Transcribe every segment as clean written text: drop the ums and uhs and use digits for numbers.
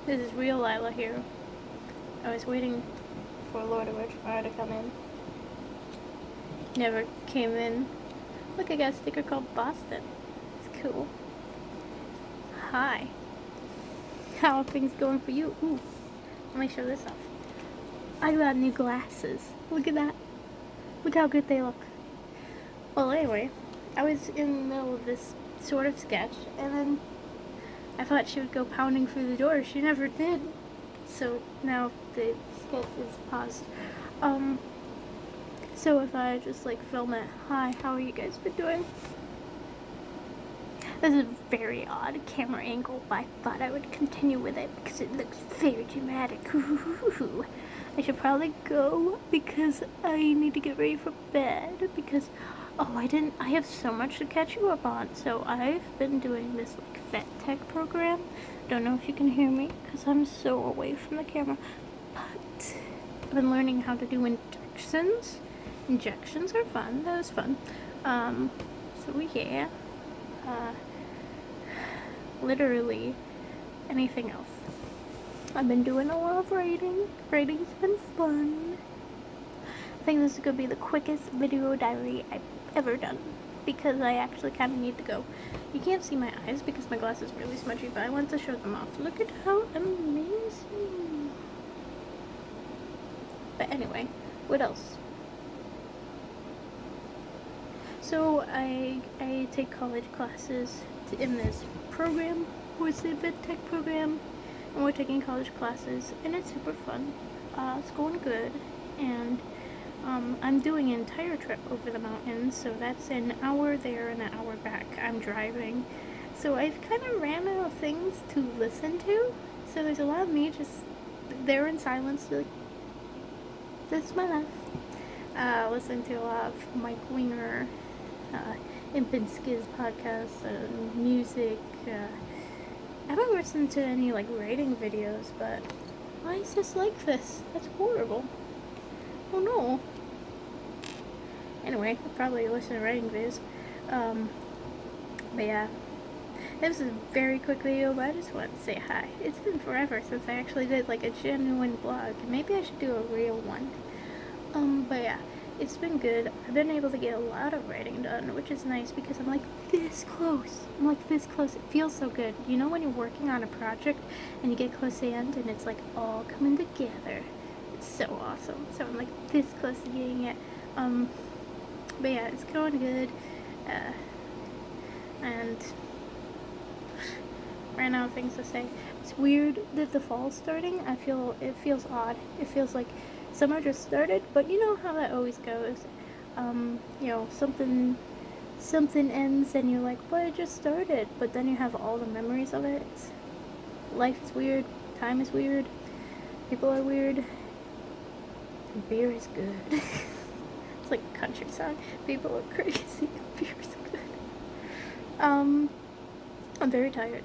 This is real Lila here. I was waiting for Lord of Fire to come in. Never came in. Look, I got a sticker called Boston. It's cool. Hi. How are things going for you? Ooh, let me show this off. I got new glasses. Look at that. Look how good they look. Well, anyway, I was in the middle of this sort of sketch, and then I thought she would go pounding through the door. She never did. So now the sketch is paused. So if I just like film it, hi, how are you guys been doing? This is a very odd camera angle, but I thought I would continue with it because it looks very dramatic. I should probably go because I need to get ready for bed because I have so much to catch you up on. So I've been doing this like vet tech program. Don't know if you can hear me because I'm so away from the camera, but I've been learning how to do injections. Injections are fun. That was fun. So yeah. Literally anything else. I've been doing a lot of writing. Writing's been fun. I think this is gonna be the quickest video diary I've ever done because I actually kind of need to go. You can't see my eyes because my glass is really smudgy, but I want to show them off. Look at how amazing. But anyway, what else? So I take college classes in this program, it's a vet tech program, and we're taking college classes, and it's super fun. It's going good, and I'm doing an entire trip over the mountains, so that's an hour there and an hour back. I'm driving, so I've kind of ran out of things to listen to, so there's a lot of me just there in silence, like, this is my life. Listen to a lot of Mike Winger, Impinski's podcasts and music. I haven't listened to any like writing videos, but why is this like this? That's horrible. Oh no. Anyway, I'll probably listen to writing videos. But yeah, this is a very quick video, but I just want to say hi. It's been forever since I actually did like a genuine vlog. Maybe I should do a real one. But yeah, it's been good. I've been able to get a lot of writing done, which is nice because I'm like this close. I'm like this close. It feels so good. You know when you're working on a project and you get close to the end and it's like all coming together. It's so awesome. So I'm like this close to getting it. But yeah, it's going good. And ran out of things to say. It's weird that the fall's starting. It feels odd. It feels like summer just started, but you know how that always goes. You know, something ends and you're like, but it just started, but then you have all the memories of it. Life is weird, time is weird, people are weird, and beer is good. It's like a country song. People are crazy, beer is good. I'm very tired,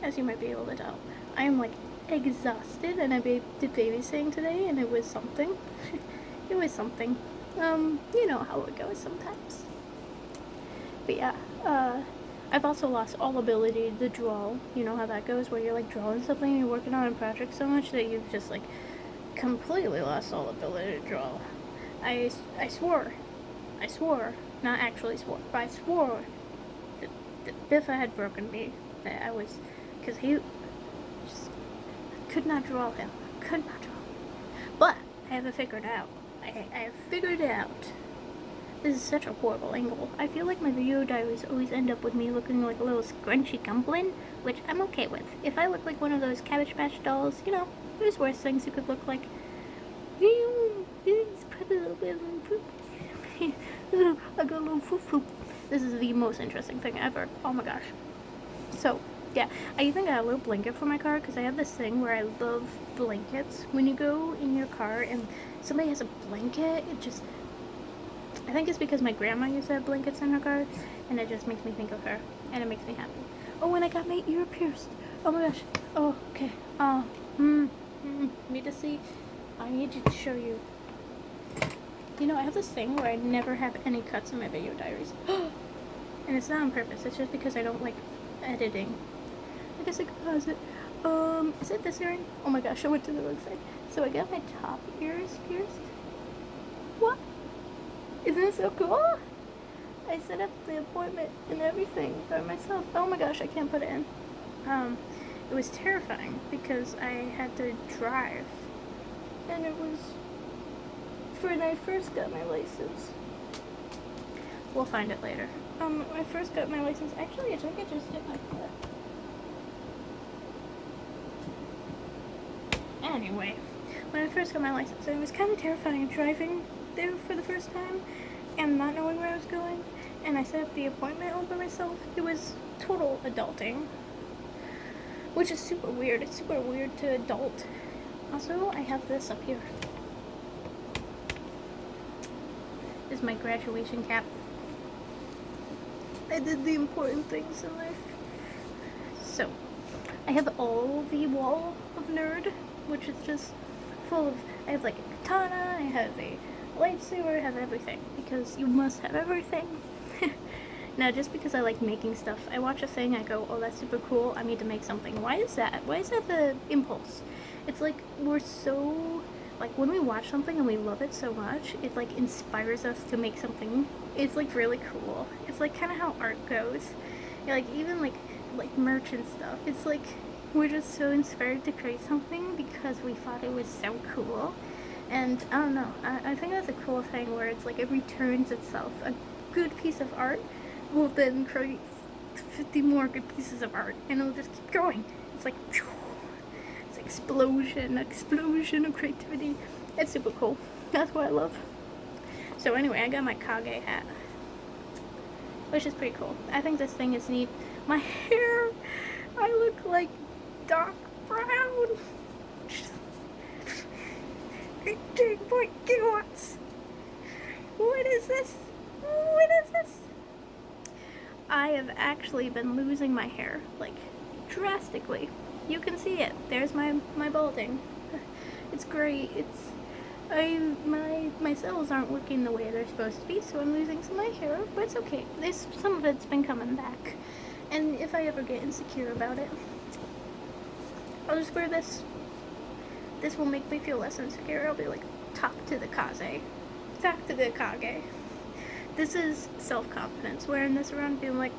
as you might be able to tell. I am like exhausted, and I did babysitting today, and it was something. It was something. You know how it goes sometimes. But yeah, I've also lost all ability to draw. You know how that goes, where you're like drawing something, and you're working on a project so much that you've just like completely lost all ability to draw. I swore, not actually swore, but I swore that Biffa had broken me. That I was, because he just could not draw him. Could not draw him. But I have it figured out. I have figured it out. This is such a horrible angle. I feel like my video diaries always end up with me looking like a little scrunchy gumblin, which I'm okay with. If I look like one of those Cabbage Patch dolls, you know, there's worse things you could look like. I got a little foop. This is the most interesting thing ever. Oh my gosh. So, yeah, I even got a little blanket for my car because I have this thing where I love blankets. When you go in your car and somebody has a blanket, it just, I think it's because my grandma used to have blankets in her car, and it just makes me think of her, and it makes me happy. Oh, and I got my ear pierced. Oh my gosh. Oh, okay. Need to see. I need to show you. You know, I have this thing where I never have any cuts in my video diaries. And it's not on purpose. It's just because I don't like editing. I guess I could pause it. Is it this earring? Oh my gosh, I went to the wrong side. So I got my top ears pierced. What? Isn't it so cool? I set up the appointment and everything by myself. Oh my gosh, I can't put it in. It was terrifying because I had to drive. And it was for when I first got my license. We'll find it later. When I first got my license, actually I think I just hit my foot. Anyway, when I first got my license, it was kind of terrifying driving there for the first time and not knowing where I was going. And I set up the appointment all by myself. It was total adulting, which is super weird. It's super weird to adult. Also, I have this up here. This is my graduation cap. I did the important things in life. So, I have all the wall of nerd, which is just full of, I have like a katana, I have a lightsaber, I have everything, because you must have everything. Now, just because I like making stuff, I watch a thing, I go, oh, that's super cool, I need to make something. Why is that? Why is that the impulse? It's like, we're so, like, when we watch something and we love it so much, it like inspires us to make something. It's like really cool. It's like kind of how art goes. Yeah, like even like merch and stuff. It's like we're just so inspired to create something because we thought it was so cool. And I don't know, I think that's a cool thing where it's like it returns itself. A good piece of art will then create 50 more good pieces of art, and it'll just keep going. It's like it's explosion of creativity. It's super cool. That's what I love. So anyway, I got my Kage hat, which is pretty cool. I think this thing is neat. My hair, I look like dark brown. 18 kilowatts. What is this? What is this? I have actually been losing my hair, like, drastically. You can see it. There's my balding. It's great. My cells aren't looking the way they're supposed to be, so I'm losing some of my hair, but it's okay. Some of it's been coming back. And if I ever get insecure about it, I'll just wear this. This will make me feel less insecure. I'll be like, talk to the Kage. Talk to the Kage. This is self-confidence, wearing this around being like,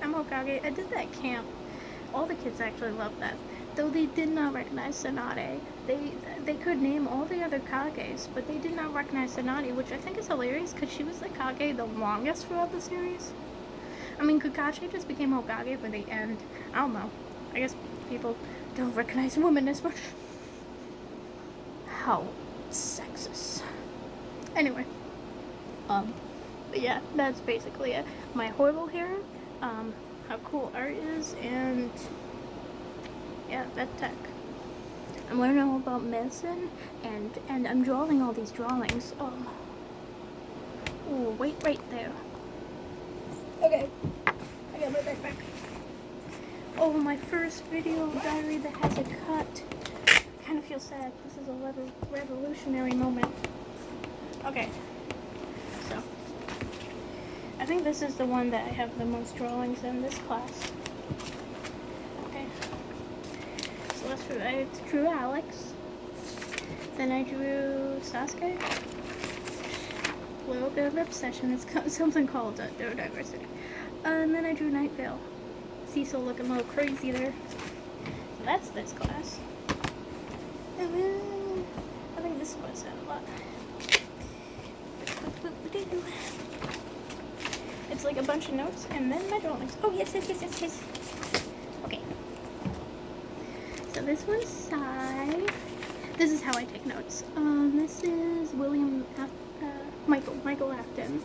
I'm Hokage. I did that at camp. All the kids actually loved that. Though they did not recognize Tsunade. They could name all the other Kages, but they did not recognize Tsunade, which I think is hilarious because she was the Kage the longest throughout the series. I mean, Kakashi just became Hokage for the end. I don't know. I guess people don't recognize women as much. How sexist. Anyway. But yeah, that's basically it. My horrible hair, how cool art is, and yeah, vet tech. I'm learning all about medicine, and I'm drawing all these drawings. Oh, wait right there. Okay, I got my backpack. Oh, my first video diary that has a cut. I kind of feel sad. This is a revolutionary moment. Okay, so I think this is the one that I have the most drawings in this class. Okay, so I drew Alex, then I drew Sasuke. A little bit of obsession. It's something called neurodiversity. And then I drew Night Vale. Cecil looking a little crazy there. So that's this class. And then I think this class had a lot. It's like a bunch of notes and then my drawings. Oh, yes. Okay. So this one's Sai. This is how I take notes. This is Michael Afton.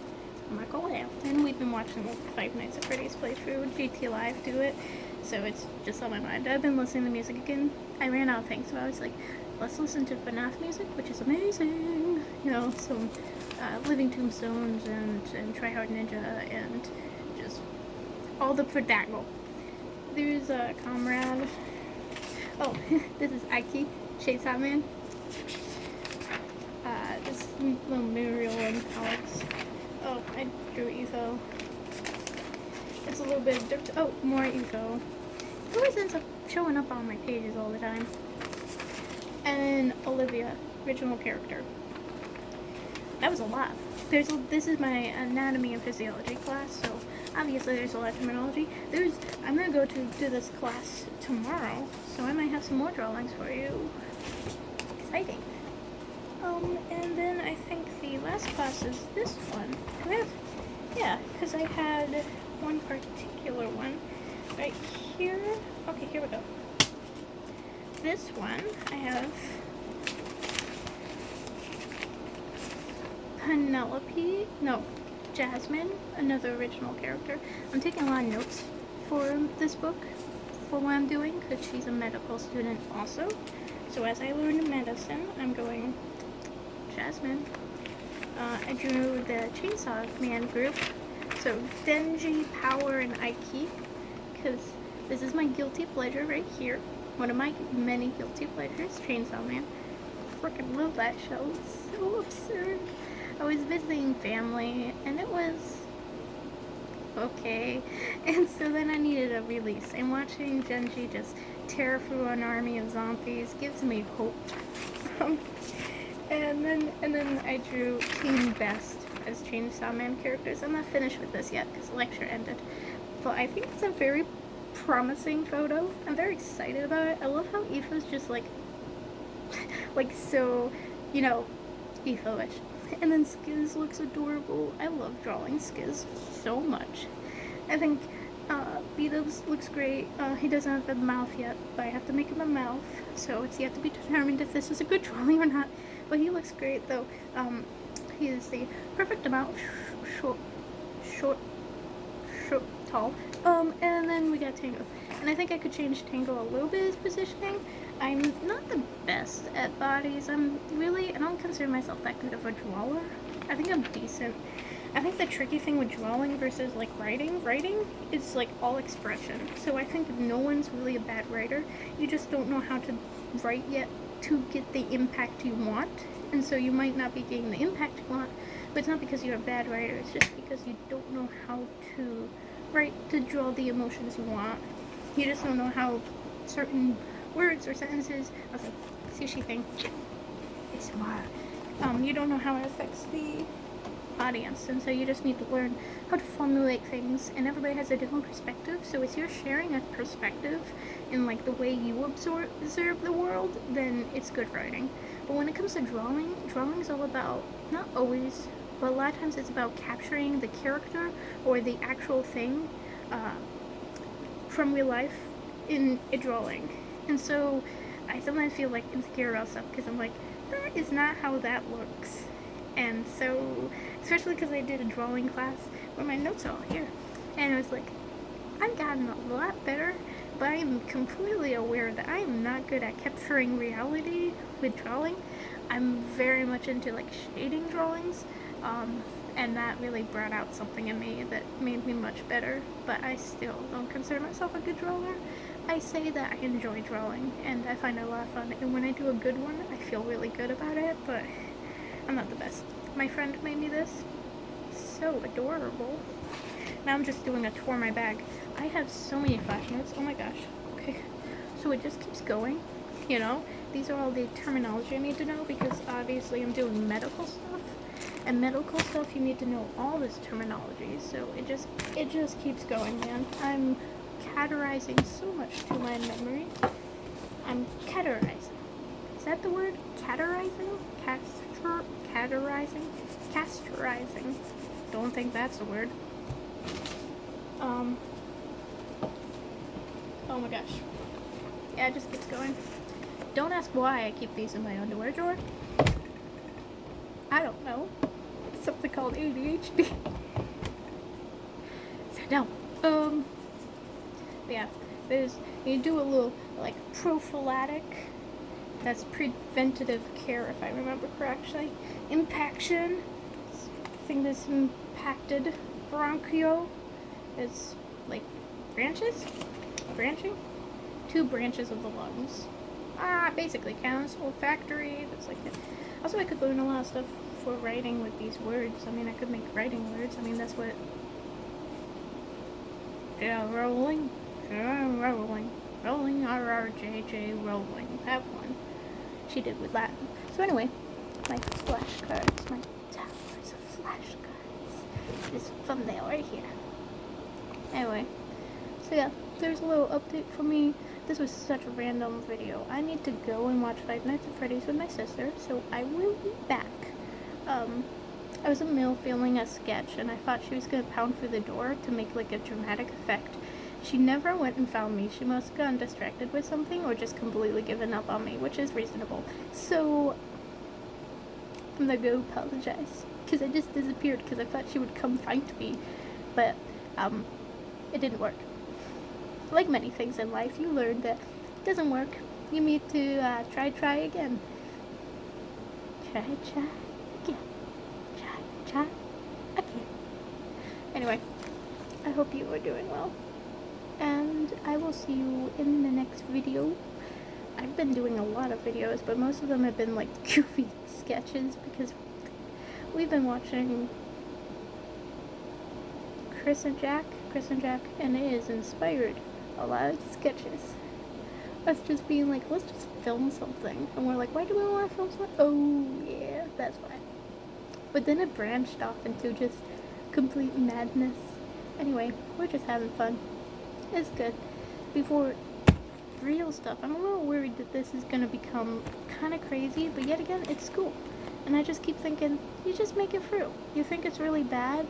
We've been watching like 5 Nights at Freddy's playthrough. GT Live do it. So it's just on my mind. I've been listening to music again. I ran out of things, so I was like, let's listen to FNAF music, which is amazing. You know, some Living Tombstones and Try Hard Ninja and just all the Predagle. There's a Comrade. Oh, this is Aiki, Shades Hot Man. This little Muriel and Alex. Oh, I drew Etho. It's a little bit dirt. Oh, more Etho. It always ends up showing up on my pages all the time. And Olivia, original character. That was a lot. This is my anatomy and physiology class, so obviously there's a lot of terminology. I'm gonna go to this class tomorrow, so I might have some more drawings for you. Exciting. And then I think the last class is this one. Yeah, because I had one particular one right here. Okay, here we go. This one, I have Jasmine, another original character. I'm taking a lot of notes for this book, for what I'm doing, because she's a medical student also. So as I learn medicine, I'm going Jasmine. I drew the Chainsaw Man group. So Denji, Power, and Aiki, because this is my guilty pleasure right here. One of my many guilty pleasures, Chainsaw Man. Freaking love that show. It's so absurd. I was visiting family, and it was okay. And so then I needed a release. And watching Genji just tear through an army of zombies gives me hope. And then I drew Team Best as Chainsaw Man characters. I'm not finished with this yet because the lecture ended. But I think it's a very promising photo. I'm very excited about it. I love how Aoife's just like so, you know, Aoife-ish. And then Skiz looks adorable. I love drawing Skiz so much. I think Beatles looks great. He doesn't have the mouth yet, but I have to make him a mouth, so it's yet to be determined if this is a good drawing or not. But he looks great though. He is the perfect amount of short, tall. And then we got Tango. And I think I could change Tango a little bit his positioning. I'm not the best at bodies. I don't consider myself that good of a drawer. I think I'm decent. I think the tricky thing with drawing versus like writing is like all expression. So I think no one's really a bad writer. You just don't know how to write yet to get the impact you want. And so you might not be getting the impact you want, but it's not because you're a bad writer. It's just because you don't know how to write to draw the emotions you want. You just don't know how certain words or sentences. Okay, sushi thing. It's wild. You don't know how it affects the audience, and so you just need to learn how to formulate things, and everybody has a different perspective, so if you're sharing a perspective in like the way you observe the world, then it's good writing. But when it comes to drawing is all about, not always, but a lot of times it's about capturing the character or the actual thing from real life in a drawing. And so I sometimes feel like insecure about stuff because I'm like, that is not how that looks. And so, especially because I did a drawing class where my notes are all here, and I was like, I've gotten a lot better, but I'm completely aware that I am not good at capturing reality with drawing. I'm very much into like shading drawings, and that really brought out something in me that made me much better, but I still don't consider myself a good drawer. I say that I enjoy drawing, and I find it a lot of fun, and when I do a good one, I feel really good about it, but I'm not the best. My friend made me this. So adorable. Now I'm just doing a tour of my bag. I have so many flash notes. Oh my gosh. Okay. So it just keeps going. You know? These are all the terminology I need to know because obviously I'm doing medical stuff. And medical stuff you need to know all this terminology. So it just keeps going, man. I'm categorizing so much to my memory. I'm categorizing. Is that the word? Categorizing? Categorizing. Don't think that's a word. Oh my gosh. Yeah, it just keeps going. Don't ask why I keep these in my underwear drawer. I don't know. It's something called ADHD. So no. Yeah. You do a little like prophylactic. That's preventative care, if I remember correctly. Impaction. I think this impacted bronchio is like branches? Branching? 2 branches of the lungs. Basically counts. Olfactory. That's like it. Also, I could learn a lot of stuff for writing with these words. I mean, I could make writing words. I mean, that's what. Yeah, rolling. Rolling RRJJ rolling. That one. She did with Latin. So anyway, my flashcards, my towers of flashcards. This thumbnail right here. Anyway, so yeah, there's a little update for me. This was such a random video. I need to go and watch Five Nights at Freddy's with my sister, so I will be back. I was in the middle filming a sketch, and I thought she was going to pound through the door to make like a dramatic effect. She never went and found me. She must have gotten distracted with something or just completely given up on me, which is reasonable. So, I'm gonna go apologize, because I just disappeared because I thought she would come find me, but, it didn't work. Like many things in life, you learn that it doesn't work. You need to, try again. Try again. Try again. Anyway, I hope you are doing well. And I will see you in the next video. I've been doing a lot of videos, but most of them have been like goofy sketches because we've been watching Chris and Jack, and it has inspired a lot of sketches. Us just being like, let's just film something. And we're like, why do we want to film something? Oh, yeah, that's why. But then it branched off into just complete madness. Anyway, we're just having fun. It's good. Before real stuff, I'm a little worried that this is going to become kind of crazy, but yet again, it's school. And I just keep thinking, you just make it through. You think it's really bad,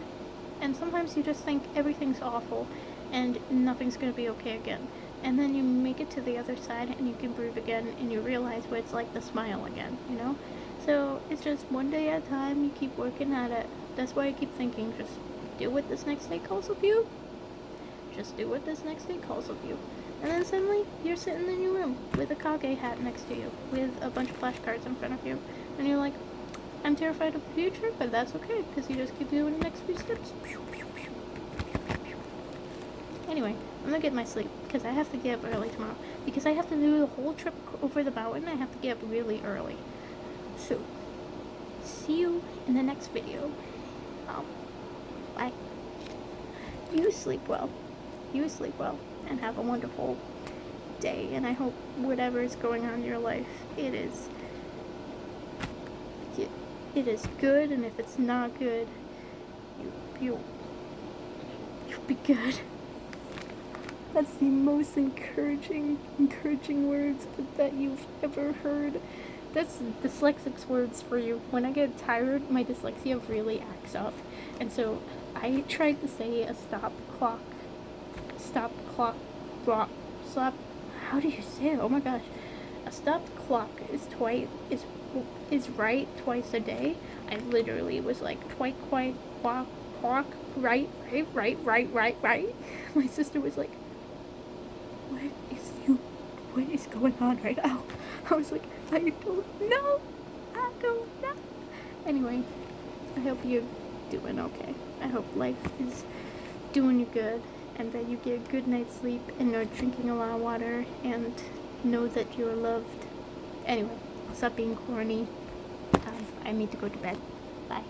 and sometimes you just think everything's awful, and nothing's going to be okay again. And then you make it to the other side, and you can breathe again, and you realize what it's like to smile again, you know? So, it's just one day at a time, you keep working at it. That's why I keep thinking, just do what this next day calls of you. Just do what this next day calls of you. And then suddenly, you're sitting in your room with a Kage hat next to you, with a bunch of flashcards in front of you, and you're like, I'm terrified of the future, but that's okay, because you just keep doing the next few steps. Anyway, I'm gonna get my sleep, because I have to get up early tomorrow. Because I have to do the whole trip over the mountain, I have to get up really early. So, see you in the next video. Bye. You sleep well. You sleep well, and have a wonderful day. And I hope whatever is going on in your life, it is good. And if it's not good, you'll be good. That's the most encouraging words that you've ever heard. That's dyslexics words for you. When I get tired, my dyslexia really acts up. And so I tried to say a stop, how do you say it? Oh my gosh. A stopped clock is right twice a day. I literally was like, quack, right. My sister was like, what is going on right now? I was like, I don't know. Anyway, I hope you're doing okay. I hope life is doing you good, and that you get a good night's sleep, and are drinking a lot of water, and know that you're loved. Anyway, I'll stop being corny. I need to go to bed. Bye.